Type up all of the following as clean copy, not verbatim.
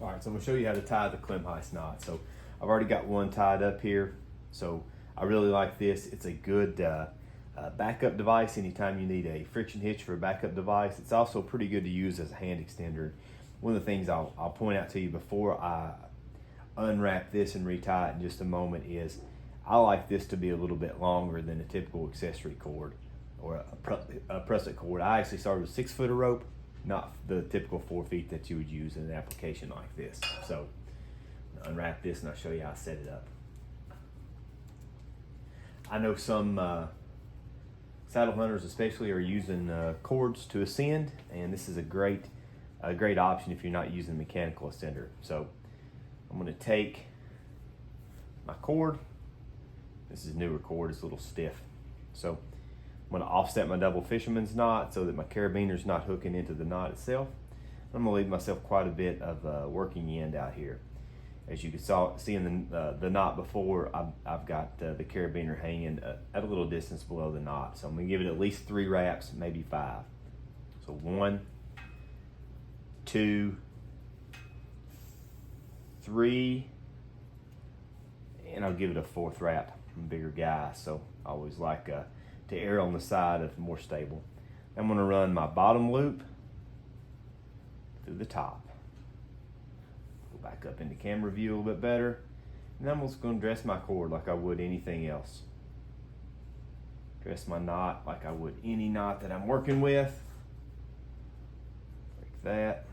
All right, so I'm gonna show you how to tie the Klemheist knot. So I've already got one tied up here. So I really like this. It's a good backup device anytime you need a friction hitch for a backup device. It's also pretty good to use as a hand extender. One of the things I'll point out to you before I unwrap this and retie it in just a moment is I like this to be a little bit longer than a typical accessory cord or a prusik cord. I actually started with 6 foot of rope, not the typical 4 feet that you would use in an application like this. So I'll unwrap this and I'll show you how I set it up. I know some saddle hunters especially are using cords to ascend, and this is a great option if you're not using a mechanical ascender. So I'm going to take my cord. This is a newer cord, it's a little stiff. So I'm going to offset my double fisherman's knot so that my carabiner's not hooking into the knot itself. I'm going to leave myself quite a bit of working end out here. As you can see in the knot before, I've got the carabiner hanging at a little distance below the knot. So I'm going to give it at least 3 wraps, maybe 5. So 1, 2, 3, and I'll give it a 4th wrap. I'm a bigger guy, so I always like to err on the side of more stable. I'm going to run my bottom loop through the top. Go back up into camera view a little bit better, and then I'm just going to dress my cord like I would anything else. Dress my knot like I would any knot that I'm working with, like that.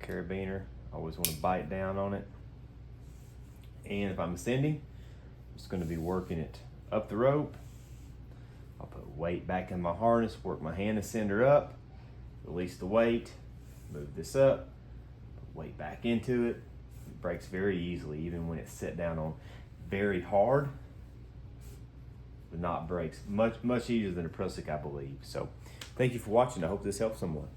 Carabiner, always want to bite down on it. And if I'm ascending, I'm just going to be working it up the rope. I'll put weight back in my harness, work my hand ascender up, release the weight, move this up, put weight back into it. It breaks very easily, even when it's set down on very hard. The knot breaks much easier than a prusik, I believe. So thank you for watching. I hope this helps someone.